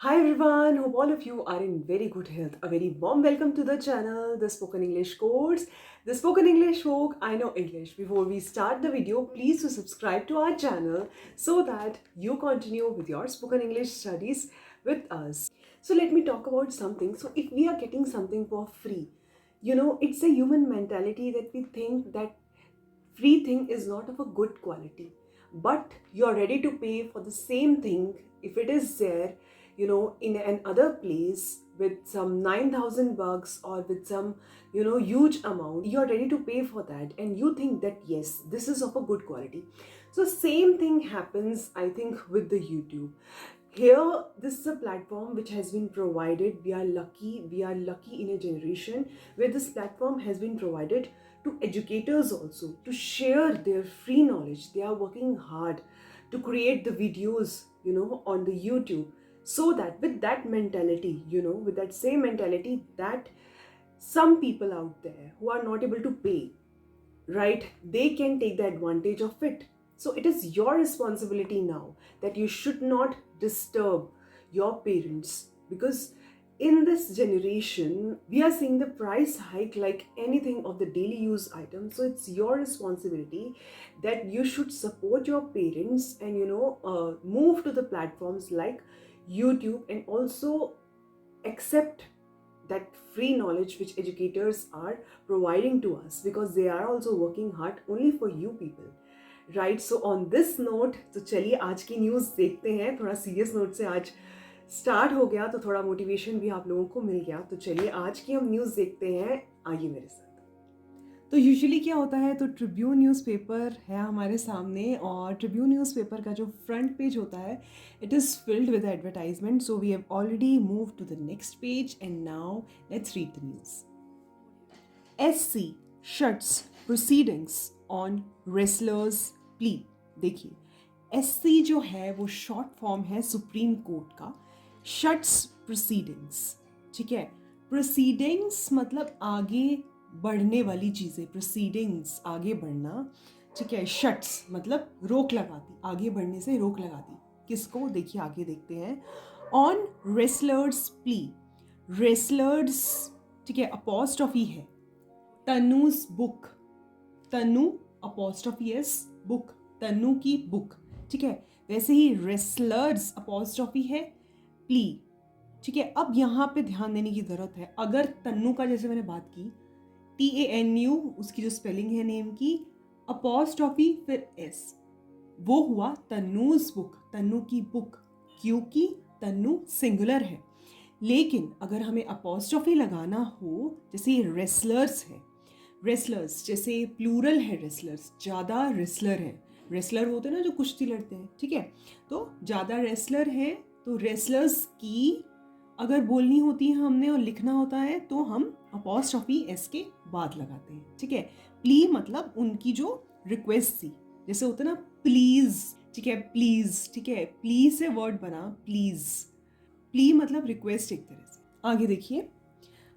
Hi everyone, hope all of you are in very good health. A very warm welcome to the channel, The Spoken English Course. The Spoken English folk, I know English. Before we start the video, please to subscribe to our channel so that you continue with your spoken English studies with us. So let me talk about something. So if we are getting something for free, it's a human mentality that we think that free thing is not of a good quality, but you're ready to pay for the same thing if it is there, in another place with some 9,000 bucks or with some, huge amount. You're ready to pay for that and you think that yes, this is of a good quality. So same thing happens, I think, with the YouTube. Here, this is a platform which has been provided. We are lucky in a generation where this platform has been provided to educators also to share their free knowledge. They are working hard to create the videos, on the YouTube, so that with that mentality, with that same mentality, that some people out there who are not able to pay, right, they can take the advantage of it. So it is your responsibility now that you should not disturb your parents, because in this generation we are seeing the price hike like anything of the daily use item. So it's your responsibility that you should support your parents and move to the platforms like YouTube, and also accept that free knowledge which educators are providing to us, because they are also working hard only for you people, right? So on this note, तो चलिए आज की news देखते हैं. थोड़ा serious note से आज start हो गया तो थोड़ा मोटिवेशन भी आप लोगों को मिल गया. तो चलिए आज की हम न्यूज़ देखते हैं. आइए मेरे साथ. तो यूजुअली क्या होता है, तो ट्रिब्यून न्यूज़पेपर है हमारे सामने, और ट्रिब्यून न्यूज़पेपर का जो फ्रंट पेज होता है, it is filled with advertisement. So we have already move to the next page and now let's read the news. SC shuts proceedings on wrestlers plea. देखिए, SC जो है वो short form है supreme court का. Shuts proceedings, ठीक है. Proceedings मतलब आगे बढ़ने वाली चीज़ें. प्रोसीडिंग्स आगे बढ़ना, ठीक है. शट्स मतलब रोक लगा दी, आगे बढ़ने से रोक लगा दी. किसको? देखिए आगे देखते हैं. On wrestlers plea. रेसलर्स, ठीक है, अपॉस्ट्रॉफी है. तनु's बुक. तनु अपॉस्ट्रॉफी एस, बुक, तनु की बुक, ठीक है. वैसे ही रेसलर्स अपॉस्ट्रॉफी है, प्ली, ठीक है. अब यहाँ पे ध्यान देने की ज़रूरत है. अगर तन्नू का जैसे मैंने बात की, TANU उसकी जो स्पेलिंग है नेम की, अपॉस्ट्रॉफी फिर एस, वो हुआ तन्नूज बुक, तन्नू की बुक, क्योंकि तन्नू सिंगुलर है. लेकिन अगर हमें अपॉस्ट्रॉफी लगाना हो, जैसे रेसलर्स है, रेसलर्स जैसे प्लूरल है, रेसलर्स ज़्यादा रेसलर है. रेसलर होते हैं ना जो कुश्ती लड़ते हैं, ठीक है. तो ज़्यादा रेसलर है, तो रेसलर्स की अगर बोलनी होती है हमने और लिखना होता है तो हम अपॉस्ट्रॉफी एस के बाद लगाते हैं, ठीक है. प्ली मतलब उनकी जो रिक्वेस्ट थी, जैसे होता है ना प्लीज, ठीक है, प्लीज, ठीक है. प्लीज से वर्ड बना प्लीज. प्ली मतलब रिक्वेस्ट एक तरह से. आगे देखिए,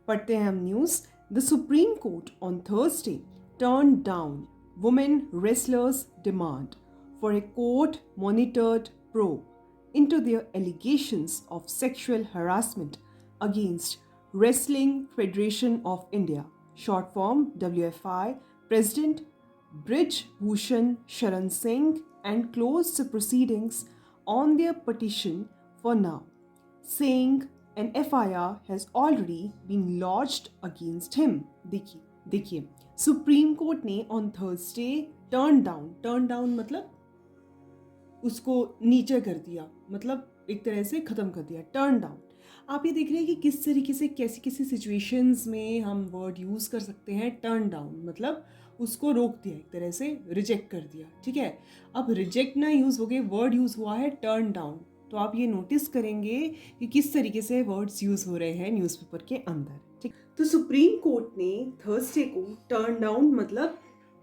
पढ़ते हैं हम news. The supreme court on Thursday turn down women wrestlers demand for a court monitored probe into their allegations of sexual harassment against Wrestling Federation of India, short form WFI, President Brij Bhushan Sharan Singh, and closed the proceedings on their petition for now, saying an FIR has already been lodged against him. देखिए supreme court ने on Thursday turn down मतलब उसको नीचे कर दिया, मतलब एक तरह से ख़त्म कर दिया. Turn down. आप ये देख रहे हैं कि किस तरीके से कैसी कैसी सिचुएशंस में हम वर्ड यूज़ कर सकते हैं. टर्न डाउन मतलब उसको रोक दिया, एक तरह से रिजेक्ट कर दिया, ठीक है. अब रिजेक्ट ना यूज़ हो गए, वर्ड यूज़ हुआ है टर्न डाउन. तो आप ये नोटिस करेंगे कि किस तरीके से वर्ड्स यूज़ हो रहे हैं न्यूज़पेपर के अंदर, ठीक. तो सुप्रीम कोर्ट ने थर्सडे को टर्न डाउन मतलब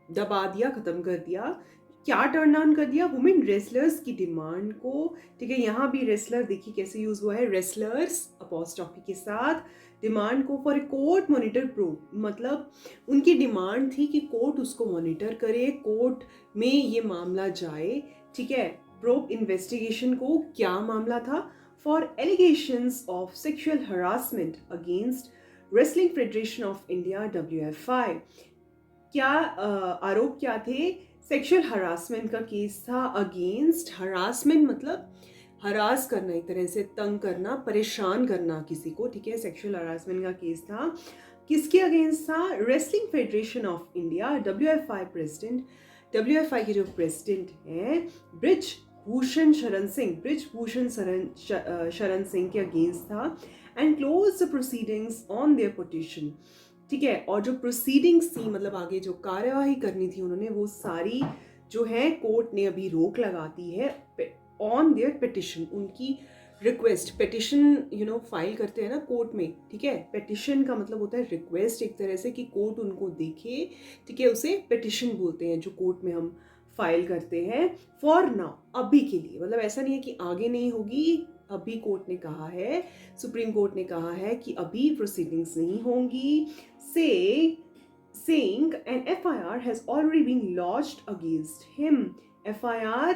दबा दिया, ख़त्म कर दिया. क्या टर्न डाउन कर दिया? वुमेन रेसलर्स की डिमांड को, ठीक है. यहाँ भी रेसलर देखिए कैसे यूज हुआ है, रेसलर्स अपॉस्ट्रॉफी के साथ. डिमांड को for a court monitor probe, मतलब उनकी डिमांड थी कि कोर्ट उसको मॉनिटर करे, कोर्ट में ये मामला जाए, ठीक है. प्रोब इन्वेस्टिगेशन को, क्या मामला था? for allegations of sexual harassment against Wrestling Federation of India WFI. क्या आरोप क्या थे? सेक्सुअल हरासमेंट का केस था अगेंस्ट, हरासमेंट मतलब हरास करना, एक तरह से तंग करना, परेशान करना किसी को, ठीक है। सेक्सुअल हरासमेंट का केस था, किसके अगेंस्ट था? Wrestling federation of India WFI president, WFI के जो प्रेसिडेंट हैं ब्रिजभूषण शरण सिंह, ब्रिजभूषण शरण सिंह के अगेंस्ट था, and close the proceedings on their petition, ठीक है। और जो प्रोसीडिंग्स थी, मतलब आगे जो कार्यवाही करनी थी उन्होंने, वो सारी जो है कोर्ट ने अभी रोक लगा दी है ऑन देयर पिटिशन, उनकी रिक्वेस्ट। पिटिशन फाइल करते हैं ना कोर्ट में, ठीक है। पिटिशन का मतलब होता है रिक्वेस्ट, एक तरह से कि कोर्ट उनको देखे, ठीक है, उसे पिटिशन बोलते हैं जो कोर्ट में हम फाइल करते हैं। फॉर नाउ, अभी के लिए, मतलब ऐसा नहीं है कि आगे नहीं होगी, अभी कोर्ट ने कहा है, सुप्रीम कोर्ट ने कहा है कि अभी प्रोसीडिंग्स नहीं होंगी, saying an FIR has already been lodged against him. FIR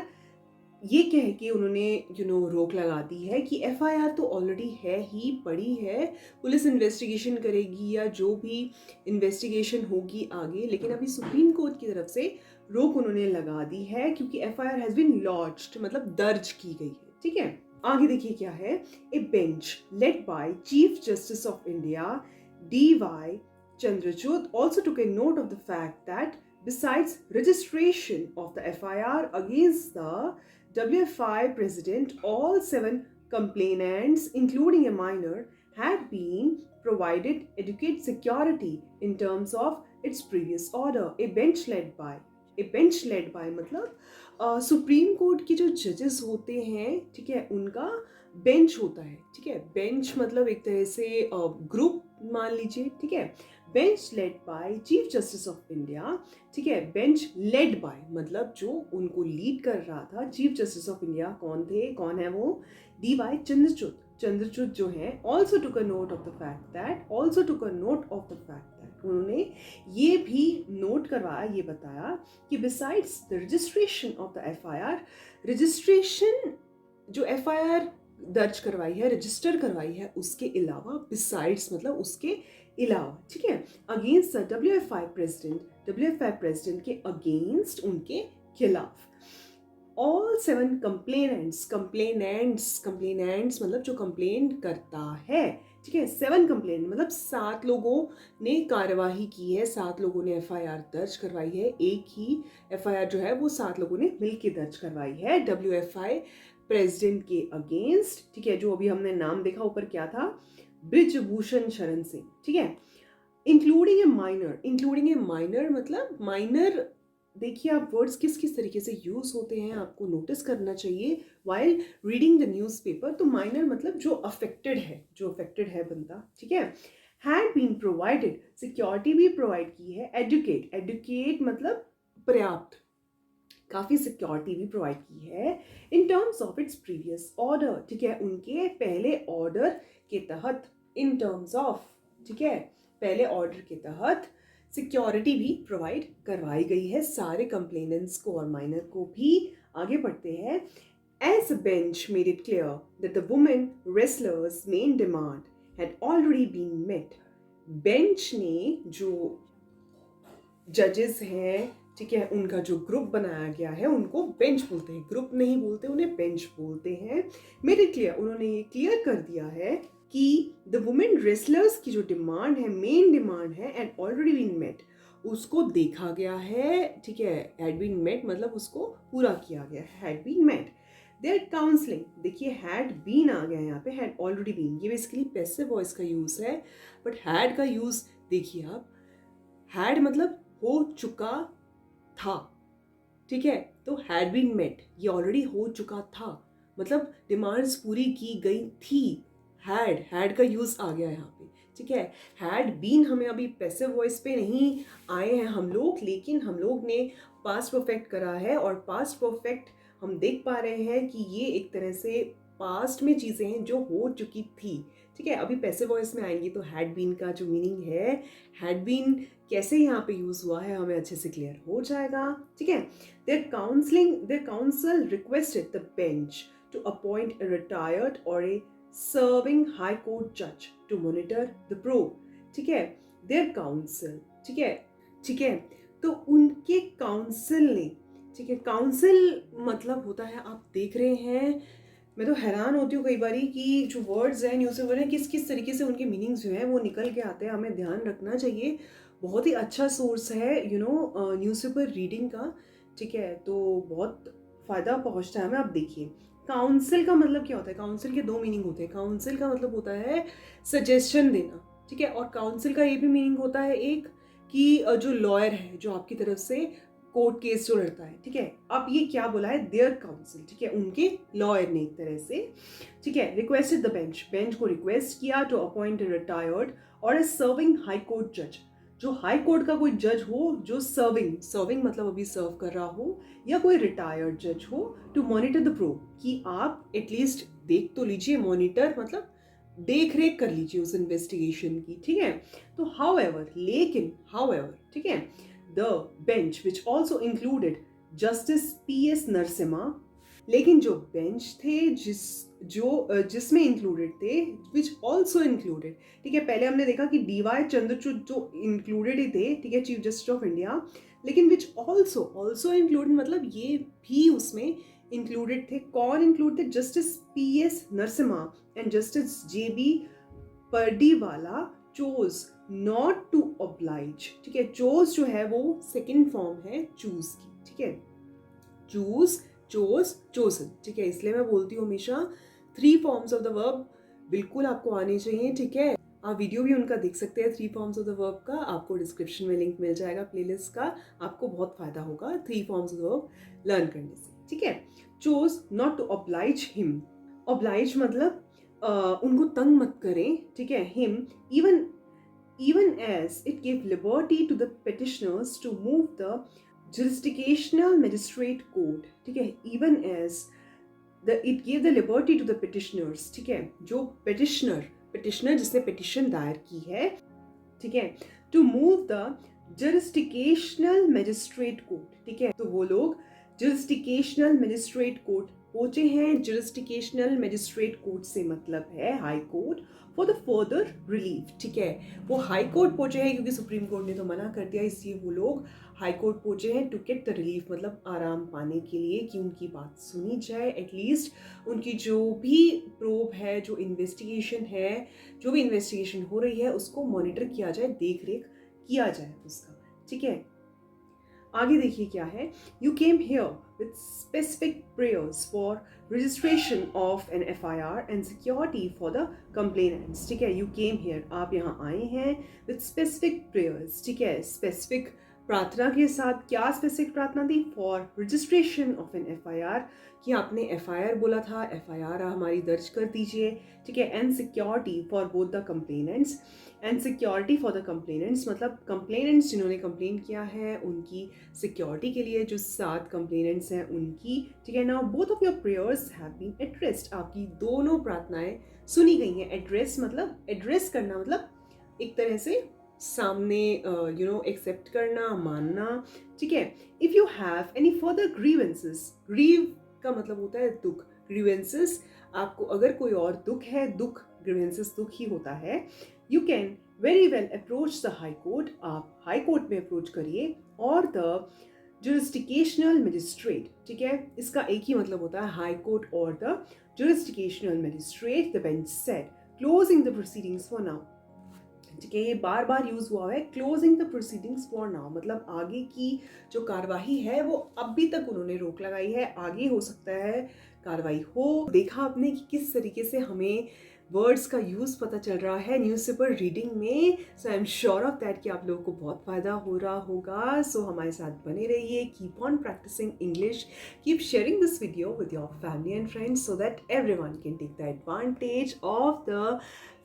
ये कह के उन्होंने रोक लगा दी है कि FIR तो ऑलरेडी है ही, पड़ी है, पुलिस इन्वेस्टिगेशन करेगी या जो भी इन्वेस्टिगेशन होगी आगे, लेकिन अभी सुप्रीम कोर्ट की तरफ से रोक उन्होंने लगा दी है क्योंकि FIR हैज बीन लॉन्च्ड, मतलब दर्ज की गई है, ठीक है। आगे देखिए क्या है। ए bench led by chief justice of India DY Chandrachud also took a note of the fact that besides registration of the FIR against the WFI president, all 7 complainants, including a minor, had been provided adequate security in terms of its previous order. A bench led by मतलब supreme court के जो जजेस होते हैं, ठीक है, उनका bench होता है, ठीक है। बेंच मतलब एक तरह से ग्रुप मान लीजिए, ठीक है। Bench led by chief justice of India, ठीक है। बेंच लेड बाय मतलब जो उनको लीड कर रहा था चीफ जस्टिस ऑफ इंडिया, कौन है वो? DY चंद्रचूड जो है। Also took a note of the fact that उन्होंने ये भी नोट करवाया, ये बताया कि besides the registration of the FIR, registration जो FIR दर्ज करवाई है, रजिस्टर करवाई है, उसके अलावा, बिसाइड्स मतलब उसके अलावा, ठीक है, अगेंस्ट द WFI प्रेसिडेंट के अगेंस्ट, उनके खिलाफ, ऑल 7 कंप्लेनेंट्स मतलब जो कंप्लेन करता है, ठीक है। 7 कंप्लेन मतलब 7 लोगों ने कार्यवाही की है, 7 लोगों ने FIR दर्ज करवाई है, एक ही FIR जो है वो 7 लोगों ने मिलकर दर्ज करवाई है WFI प्रेसिडेंट के अगेंस्ट, ठीक है। जो अभी हमने नाम देखा ऊपर क्या था? ब्रिजभूषण शरण सिंह, ठीक है। इंक्लूडिंग ए माइनर मतलब माइनर, देखिए आप वर्ड्स किस किस तरीके से यूज होते हैं आपको नोटिस करना चाहिए वाइल रीडिंग द न्यूज़पेपर। तो माइनर मतलब जो अफेक्टेड है बंदा, ठीक है। हैड बीन प्रोवाइडेड, सिक्योरिटी भी प्रोवाइड की है। एडुकेट मतलब पर्याप्त, काफ़ी सिक्योरिटी भी प्रोवाइड की है in terms of its previous order, ठीक है, उनके पहले ऑर्डर के तहत, इन टर्म्स ऑफ, ठीक है, पहले ऑर्डर के तहत सिक्योरिटी भी प्रोवाइड करवाई गई है सारे कंप्लेनेंट्स को और माइनर को भी। आगे बढ़ते हैं। As a bench made it clear that the women wrestlers main demand had already been met. Bench ने, जो जजेस हैं, ठीक है, उनका जो ग्रुप बनाया गया है उनको बेंच बोलते हैं, ग्रुप नहीं बोलते, उन्हें बेंच बोलते हैं। मेड इट क्लियर, उन्होंने ये क्लियर कर दिया है कि द वुमेन रेसलर्स की जो डिमांड है, मेन डिमांड है, एंड ऑलरेडी बीन मेट, उसको देखा गया है, ठीक है। हैड बीन मेट मतलब उसको पूरा किया गया है, had been met. Their counselling, देखिए हैड बीन आ गया यहाँ पे, हैड ऑलरेडी बीन, ये बेसिकली पैसिव वॉइस का यूज है, बट हैड का यूज देखिए आप, हैड मतलब हो चुका था, ठीक है। तो हैड बीन मेट, ये ऑलरेडी हो चुका था, मतलब डिमांड्स पूरी की गई थी। हैड का यूज आ गया यहाँ पे, ठीक है। हैड बीन, हमें अभी पैसिव वॉइस पे नहीं आए हैं हम लोग, लेकिन हम लोग ने पास्ट परफेक्ट करा है, और पास्ट परफेक्ट हम देख पा रहे हैं कि ये एक तरह से पास्ट में चीज़ें हैं जो हो चुकी थी, ठीक है। अभी पैसिव वॉइस में आएंगी तो हैड बीन का जो मीनिंग है, हैड बीन कैसे यहाँ पे यूज हुआ है, हमें अच्छे से क्लियर हो जाएगा, ठीक है। Their counsel requested the bench to appoint a retired or a serving high court judge to monitor the probe. ठीक है, their counsel. ठीक है, ठीक है, तो उनके काउंसिल ने, ठीक है, काउंसिल मतलब होता है, आप देख रहे हैं, मैं तो हैरान होती हूँ कई बारी कि जो वर्ड्स हैं न्यूज़पेपर में किस किस तरीके से उनके मीनिंग्स जो हैं वो निकल के आते हैं, हमें ध्यान रखना चाहिए। बहुत ही अच्छा सोर्स है न्यूज़पेपर रीडिंग का। ठीक है, तो बहुत फ़ायदा पहुँचता है हमें। आप देखिए, काउंसिल का मतलब क्या होता है? काउंसिल के दो मीनिंग होते हैं। काउंसिल का मतलब होता है सजेशन देना, ठीक है, और काउंसिल का ये भी मीनिंग होता है एक कि जो लॉयर है जो आपकी तरफ से कोर्ट केस जो लड़ता है, ठीक है। अब ये क्या बोला है? देयर काउंसिल, ठीक है, उनके लॉयर ने एक तरह से, ठीक है, रिक्वेस्टेड द बेंच, बेंच को रिक्वेस्ट किया टू अपॉइंट अ रिटायर्ड और अ सर्विंग हाई कोर्ट जज, जो हाई कोर्ट का कोई जज हो जो सर्विंग मतलब अभी सर्व कर रहा हो, या कोई रिटायर्ड जज हो, टू मॉनिटर द प्रोब, कि आप एटलीस्ट देख तो लीजिए, मॉनिटर मतलब देख रेख कर लीजिए उस इन्वेस्टिगेशन की, ठीक है। तो हाउएवर, लेकिन हाउएवर, ठीक है, the bench which also included Justice PS. Narasimha, लेकिन जो बेंच थे जिसमें इंक्लूडेड थे, विच ऑल्सो इंक्लूडेड, ठीक है, पहले हमने देखा कि डी.वाई. चंद्रचूड़ जो इंक्लूडेड ही थे, ठीक है, चीफ जस्टिस ऑफ इंडिया, लेकिन विच ऑल्सो इंक्लूडेड मतलब ये भी उसमें इंक्लूडेड थे। कौन इंक्लूड थे? Justice PS. Narasimha and justice जे.बी. Pardiwala chose not to oblige, ठीक है, चोज जो है वो सेकेंड फॉर्म है चूज की, ठीक है, चूज, चोज, चोजन, ठीक है, इसलिए मैं बोलती हूँ हमेशा 3 फॉर्म्स ऑफ द वर्ब बिल्कुल आपको आने चाहिए, ठीक है। आप वीडियो भी उनका देख सकते हैं 3 फॉर्म्स ऑफ द वर्ब का, आपको डिस्क्रिप्शन में लिंक मिल जाएगा प्लेलिस्ट का, आपको बहुत फायदा होगा 3 forms of the verb learn करने से, ठीक है। Choose not to oblige him, oblige मतलब उनको तंग मत करें, ठीक है, him, even as it gave liberty to the petitioners to move the jurisdictional magistrate court, ठीक है, even as it gave the liberty to the petitioners, ठीक है, जो petitioner जिसने petition दायर की है, ठीक है, to move the jurisdictional magistrate court, ठीक है, तो वो लोग jurisdictional magistrate court पहुंचे हैं। jurisdictional magistrate court से मतलब है high court, for the further relief, ठीक है, वो हाई कोर्ट पहुंचे हैं क्योंकि सुप्रीम कोर्ट ने तो मना कर दिया, इसलिए वो लोग हाई कोर्ट पहुंचे हैं टू गेट द रिलीफ, मतलब आराम पाने के लिए कि उनकी बात सुनी जाए, एटलीस्ट उनकी जो भी प्रोब है, जो इन्वेस्टिगेशन है, जो भी इन्वेस्टिगेशन हो रही है उसको मॉनिटर किया जाए, देख रेख किया जाए उसका, ठीक है। आगे देखिए क्या है, you came here with specific prayers for registration of an FIR and security for the complainants, ठीक है, यू केम हियर, आप यहाँ आए हैं विथ स्पेसिफिक प्रेयर्स, ठीक है, स्पेसिफिक प्रार्थना के साथ। क्या स्पेसिफिक प्रार्थना थी? For registration of an FIR, कि आपने FIR बोला था, FIR हमारी दर्ज कर दीजिए, ठीक है, and security for both the complainants, and security for the complainants मतलब कंप्लेनेंट्स जिन्होंने कंप्लेन किया है उनकी सिक्योरिटी के लिए, जो 7 कंप्लेनेंट्स हैं उनकी, ठीक है। Now both of your prayers have been addressed, आपकी दोनों प्रार्थनाएं सुनी गई हैं। एड्रेस मतलब एड्रेस करना, मतलब एक तरह से सामने एक्सेप्ट करना, मानना, ठीक है। If you have any further grievances, grieve का मतलब होता है दुख, ग्रीवेंसेस, आपको अगर कोई और दुख है, दुख ग्रीवेंसेस दुख ही होता है, you can very well approach the high court, आप हाई कोर्ट में अप्रोच करिए, और द जुरिस्डिक्शनल मजिस्ट्रेट, ठीक है, इसका एक ही मतलब होता है हाई कोर्ट और the jurisdictional magistrate, the bench said, closing the proceedings for now, ठीक है, ये बार बार यूज हुआ है, closing the proceedings for now मतलब आगे की जो कार्रवाई है वो अभी तक उन्होंने रोक लगाई है, आगे हो सकता है कार्रवाई हो। देखा आपने कि किस तरीके से हमें वर्ड्स का यूज पता चल रहा है न्यूज़पेपर रीडिंग में। So I am sure of that कि आप लोगों को बहुत फायदा हो रहा होगा। सो हमारे साथ बने रहिए, keep on practising English, keep sharing this video with your family and friends so that everyone can take the advantage of the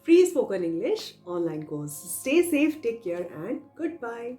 free spoken English online course. Stay safe, take care, and goodbye.